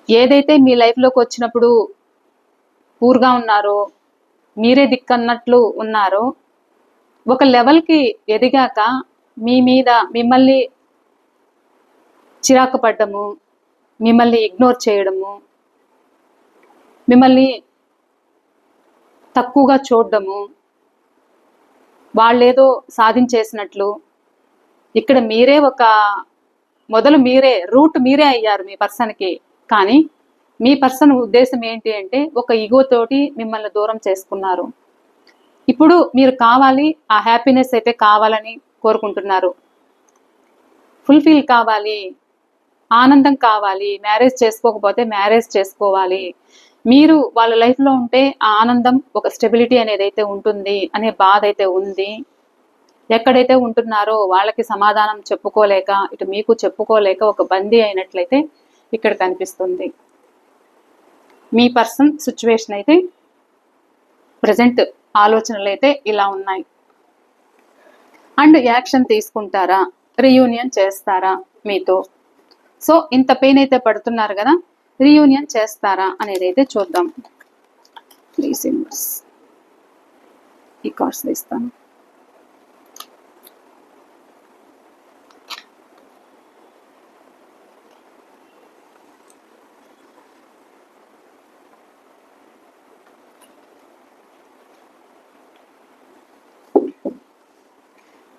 ఏదైతే మీ లైఫ్లోకి వచ్చినప్పుడు పూర్గా ఉన్నారో, మీరే దిక్కన్నట్లు ఉన్నారో, ఒక లెవెల్కి ఎదిగాక మీ మీద మిమ్మల్ని చిరాకు పడ్డము, మిమ్మల్ని ఇగ్నోర్ చేయడము, మిమ్మల్ని తక్కువగా చూడడము, వాళ్ళేదో సాధించేసినట్లు, ఇక్కడ మీరే ఒక మొదలు మీరే రూట్ మీరే అయ్యారు మీ పర్సన్కి. కానీ మీ పర్సన్ ఉద్దేశం ఏంటి అంటే ఒక ఈగోతోటి మిమ్మల్ని దూరం చేసుకున్నారు. ఇప్పుడు మీరు కావాలి, ఆ హ్యాపీనెస్ అయితే కావాలని కోరుకుంటున్నారు, ఫుల్ఫిల్ కావాలి, ఆనందం కావాలి, మ్యారేజ్ చేసుకోకపోతే మ్యారేజ్ చేసుకోవాలి, మీరు వాళ్ళ లైఫ్లో ఉంటే ఆ ఆనందం ఒక స్టెబిలిటీ అనేది అయితే ఉంటుంది అనే బాధ అయితే ఉంది. ఎక్కడైతే ఉంటున్నారో వాళ్ళకి సమాధానం చెప్పుకోలేక, ఇటు మీకు చెప్పుకోలేక ఒక బందీ అయినట్లయితే ఇక్కడ కనిపిస్తుంది. మీ పర్సన్ సిచ్యువేషన్ అయితే ప్రజెంట్ ఆలోచనలు అయితే ఇలా ఉన్నాయి. అండ్ యాక్షన్ తీసుకుంటారా, రీయూనియన్ చేస్తారా మీతో? సో ఇంత పెయిన్ అయితే పడుతున్నారు కదా, రీయూనియన్ చేస్తారా అనేది అయితే చూద్దాం. ప్లీజ్ యూనివర్స్ ఈ కార్డ్స్ ఇస్తాను.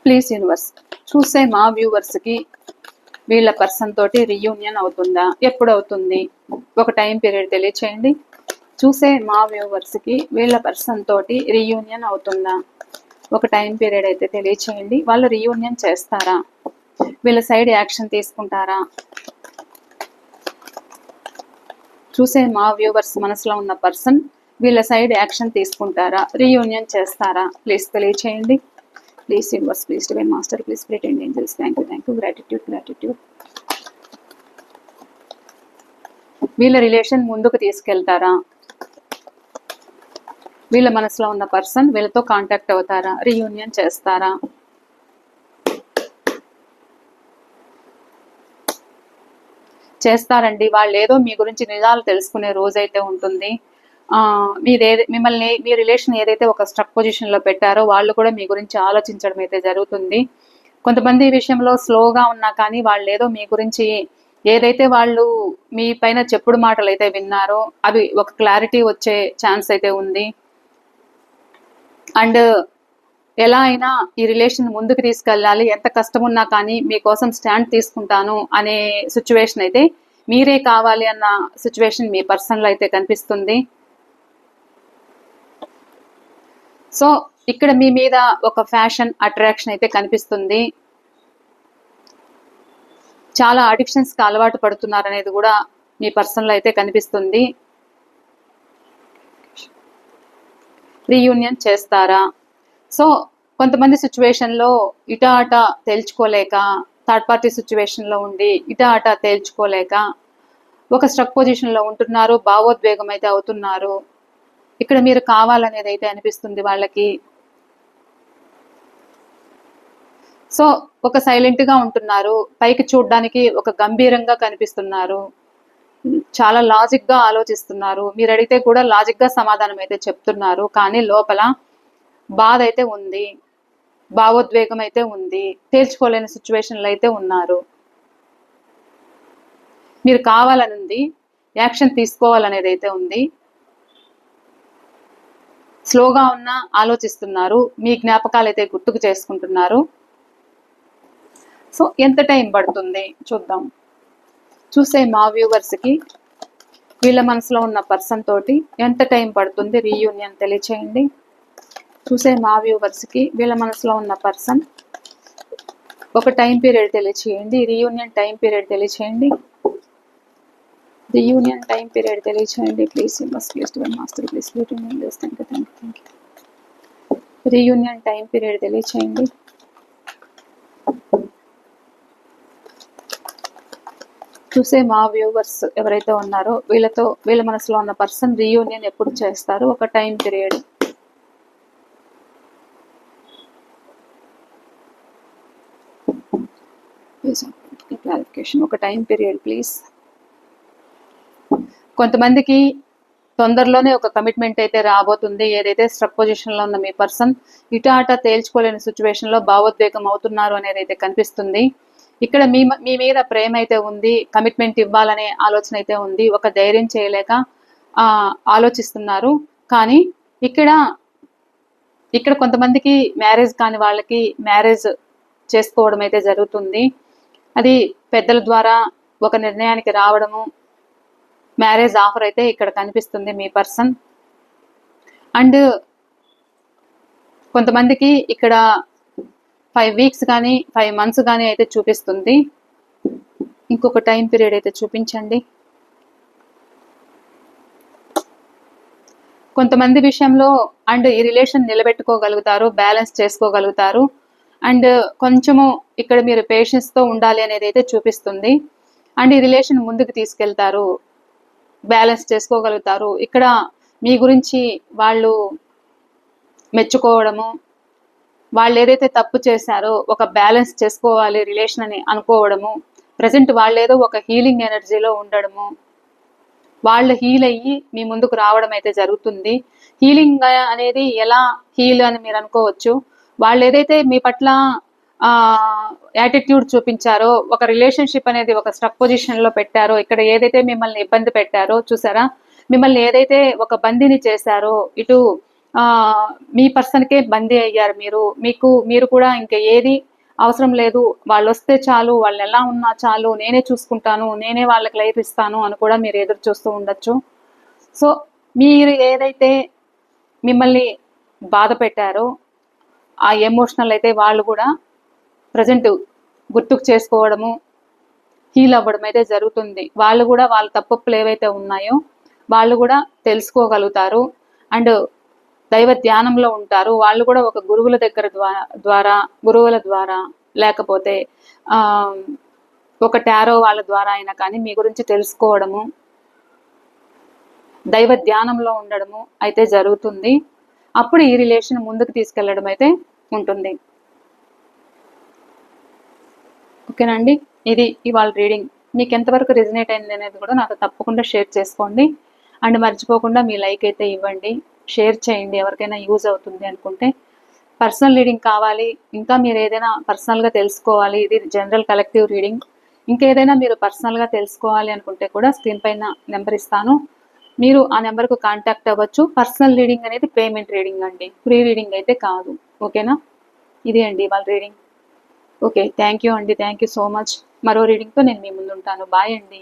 ప్లీజ్ యూనివర్స్ చూసే మా వ్యూవర్స్కి వీళ్ళ పర్సన్ తోటి రీయూనియన్ అవుతుందా, ఎప్పుడు అవుతుంది, ఒక టైం పీరియడ్ తెలియచేయండి. చూసే మా వ్యూవర్స్కి వీళ్ళ పర్సన్ తోటి రీయూనియన్ అవుతుందా, ఒక టైం పీరియడ్ అయితే తెలియచేయండి. వాళ్ళు రీయూనియన్ చేస్తారా, వీళ్ళ సైడ్ యాక్షన్ తీసుకుంటారా? చూసే మా వ్యూవర్స్ మనసులో ఉన్న పర్సన్ వీళ్ళ సైడ్ యాక్షన్ తీసుకుంటారా, రీయూనియన్ చేస్తారా? ప్లీజ్ తెలియచేయండి. Please universe, please divine master, please spirit and angels, thank you, gratitude. వీళ్ళ రిలేషన్ ముందుకు తీసుకెళ్తారా, వీళ్ళ మనసులో ఉన్న పర్సన్ వీళ్ళతో కాంటాక్ట్ అవుతారా, రీయూనియన్ చేస్తారా? చేస్తారండి. వాళ్ళు ఏదో మీ గురించి నిజాలు తెలుసుకునే రోజైతే ఉంటుంది. మిమ్మల్ని మీ రిలేషన్ ఏదైతే ఒక స్ట్రక్ పొజిషన్లో పెట్టారో వాళ్ళు కూడా మీ గురించి ఆలోచించడం అయితే జరుగుతుంది. కొంతమంది ఈ విషయంలో స్లోగా ఉన్నా కానీ వాళ్ళు ఏదో మీ గురించి ఏదైతే వాళ్ళు మీ పైన చెప్పుడు మాటలు అయితే విన్నారో అవి ఒక క్లారిటీ వచ్చే ఛాన్స్ అయితే ఉంది. అండ్ ఎలా అయినా ఈ రిలేషన్ ముందుకు తీసుకెళ్ళాలి, ఎంత కష్టం ఉన్నా కానీ మీకోసం స్టాండ్ తీసుకుంటాను అనే సిచ్యువేషన్ అయితే, మీరే కావాలి అన్న సిచ్యువేషన్ మీ పర్సన్లో అయితే కనిపిస్తుంది. సో ఇక్కడ మీ మీద ఒక ఫ్యాషన్ అట్రాక్షన్ అయితే కనిపిస్తుంది. చాలా అడిక్షన్స్కి అలవాటు పడుతున్నారు అనేది కూడా మీ పర్సన్లో అయితే కనిపిస్తుంది. రీయూనియన్ చేస్తారా? సో కొంతమంది సిచ్యువేషన్లో ఇటా అట తేల్చుకోలేక, థర్డ్ పార్టీ సిచ్యువేషన్లో ఉండి ఇటా అట తేల్చుకోలేక ఒక స్ట్రక్ పొజిషన్లో ఉంటున్నారు, భావోద్వేగం అయితే అవుతున్నారు. ఇక్కడ మీరు కావాలనేది అయితే అనిపిస్తుంది వాళ్ళకి. సో ఒక సైలెంట్గా ఉంటున్నారు, పైకి చూడడానికి ఒక గంభీరంగా కనిపిస్తున్నారు, చాలా లాజిక్గా ఆలోచిస్తున్నారు. మీరు అడిగితే కూడా లాజిక్గా సమాధానం అయితే చెప్తున్నారు, కానీ లోపల బాధ అయితే ఉంది, భావోద్వేగం అయితే ఉంది, తేల్చుకోలేని సిచ్యువేషన్లో అయితే ఉన్నారు. మీరు కావాలని ఉంది, యాక్షన్ తీసుకోవాలనేది అయితే ఉంది. స్లోగా ఉన్న ఆలోచిస్తున్నారు, మీ జ్ఞాపకాలు అయితే గుర్తుకు చేసుకుంటున్నారు. సో ఎంత టైం పడుతుంది చూద్దాం. చూసే మా వ్యూవర్స్కి వీళ్ళ మనసులో ఉన్న పర్సన్ తోటి ఎంత టైం పడుతుంది రీయూనియన్ తెలియచేయండి. చూసే మా వ్యూవర్స్కి వీళ్ళ మనసులో ఉన్న పర్సన్ ఒక టైం పీరియడ్ తెలియచేయండి, రీయూనియన్ టైం పీరియడ్ తెలియచేయండి, రీయూనియన్ టైం పీరియడ్ తెలియచేయండి. Please master please reunion time period తెలియచేయండి. చూసే మా వ్యూవర్స్ ఎవరైతే ఉన్నారో వీళ్ళ మనసులో ఉన్న పర్సన్ రీయూనియన్ ఎప్పుడు చేస్తారు, ఒక టైం పీరియడ్. క్లారిఫికేషన్, ఒక టైం పీరియడ్ ప్లీజ్. కొంతమందికి తొందరలోనే ఒక కమిట్మెంట్ అయితే రాబోతుంది. ఏదైతే స్ట్రక్ పొజిషన్లో ఉన్న మీ పర్సన్ ఇటా అట తేల్చుకోలేని సిచ్యువేషన్లో భావోద్వేగం అవుతున్నారు అనేది అయితే కనిపిస్తుంది. ఇక్కడ మీ మీద ప్రేమ అయితే ఉంది, కమిట్మెంట్ ఇవ్వాలనే ఆలోచన అయితే ఉంది, ఒక ధైర్యం చేయలేక ఆలోచిస్తున్నారు. కానీ ఇక్కడ కొంతమందికి మ్యారేజ్ కాని వాళ్ళకి మ్యారేజ్ చేసుకోవడం అయితే జరుగుతుంది. అది పెద్దల ద్వారా ఒక నిర్ణయానికి రావడము, మ్యారేజ్ ఆఫర్ అయితే ఇక్కడ కనిపిస్తుంది మీ పర్సన్. అండ్ కొంతమందికి ఇక్కడ 5 వీక్స్ కానీ 5 మంత్స్ కానీ అయితే చూపిస్తుంది. ఇంకొక టైం పీరియడ్ అయితే చూపించండి. కొంతమంది విషయంలో అండ్ ఈ రిలేషన్ నిలబెట్టుకోగలుగుతారు, బ్యాలెన్స్ చేసుకోగలుగుతారు. అండ్ కొంచెము ఇక్కడ మీరు పేషెన్స్తో ఉండాలి అనేది అయితే చూపిస్తుంది. అండ్ ఈ రిలేషన్ ముందుకు తీసుకెళ్తారు, బ్యాలెన్స్ చేసుకోగలుగుతారు. ఇక్కడ మీ గురించి వాళ్ళు మెచ్చుకోవడము, వాళ్ళు ఏదైతే తప్పు చేశారో ఒక బ్యాలెన్స్ చేసుకోవాలి రిలేషన్ అని అనుకోవడము, ప్రజెంట్ వాళ్ళు ఏదో ఒక హీలింగ్ ఎనర్జీలో ఉండడము, వాళ్ళు హీల్ అయ్యి మీ ముందుకు రావడం అయితే జరుగుతుంది. హీలింగ్ అనేది ఎలా హీల్ అని మీరు అనుకోవచ్చు. వాళ్ళు ఏదైతే మీ పట్ల యాటిట్యూడ్ చూపించారో, ఒక రిలేషన్షిప్ అనేది ఒక స్ట్రక్ పొజిషన్లో పెట్టారో, ఇక్కడ ఏదైతే మిమ్మల్ని ఇబ్బంది పెట్టారో చూసారా, మిమ్మల్ని ఏదైతే ఒక బందీని చేశారో, ఇటు మీ పర్సన్కే బందీ అయ్యారు మీరు కూడా ఇంకా ఏది అవసరం లేదు, వాళ్ళు వస్తే చాలు, వాళ్ళు ఎలా ఉన్నా చాలు, నేనే చూసుకుంటాను, నేనే వాళ్ళకి లైఫ్ ఇస్తాను అని కూడా మీరు ఎదురు చూస్తూ ఉండొచ్చు. సో మీరు ఏదైతే మిమ్మల్ని బాధ పెట్టారో ఆ ఎమోషనల్ అయితే వాళ్ళు కూడా ప్రజెంట్ గుర్తుకు చేసుకోవడము, హీల్ అవ్వడం అయితే జరుగుతుంది. వాళ్ళు కూడా వాళ్ళ తప్పులు ఏవైతే ఉన్నాయో వాళ్ళు కూడా తెలుసుకోగలుగుతారు. అండ్ దైవ ధ్యానంలో ఉంటారు. వాళ్ళు కూడా ఒక గురువుల గురువుల ద్వారా లేకపోతే ఒక టారో వాళ్ళ ద్వారా అయినా కానీ మీ గురించి తెలుసుకోవడము, దైవ ధ్యానంలో ఉండడము అయితే జరుగుతుంది. అప్పుడు ఈ రిలేషన్ ముందుకు తీసుకెళ్లడం అయితే ఉంటుంది. ఓకేనండి, ఇది ఇవాళ రీడింగ్. మీకు ఎంతవరకు రెజినేట్ అయింది అనేది కూడా నాకు తప్పకుండా షేర్ చేసుకోండి. అండ్ మర్చిపోకుండా మీ లైక్ అయితే ఇవ్వండి, షేర్ చేయండి ఎవరికైనా యూజ్ అవుతుంది అనుకుంటే. పర్సనల్ రీడింగ్ కావాలి, ఇంకా మీరు ఏదైనా పర్సనల్గా తెలుసుకోవాలి, ఇది జనరల్ కలెక్టివ్ రీడింగ్, ఇంకేదైనా మీరు పర్సనల్గా తెలుసుకోవాలి అనుకుంటే కూడా స్క్రీన్ పైన నెంబర్ ఇస్తాను, మీరు ఆ నెంబర్కు కాంటాక్ట్ అవ్వచ్చు. పర్సనల్ రీడింగ్ అనేది పేమెంట్ రీడింగ్ అండి, ఫ్రీ రీడింగ్ అయితే కాదు. ఓకేనా? ఇదే అండి వాళ్ళ రీడింగ్. ఓకే, థ్యాంక్ యూ అండి, థ్యాంక్ యూ సో మచ్. మరో రీడింగ్తో నేను మీ ముందు ఉంటాను. బాయ్ అండి.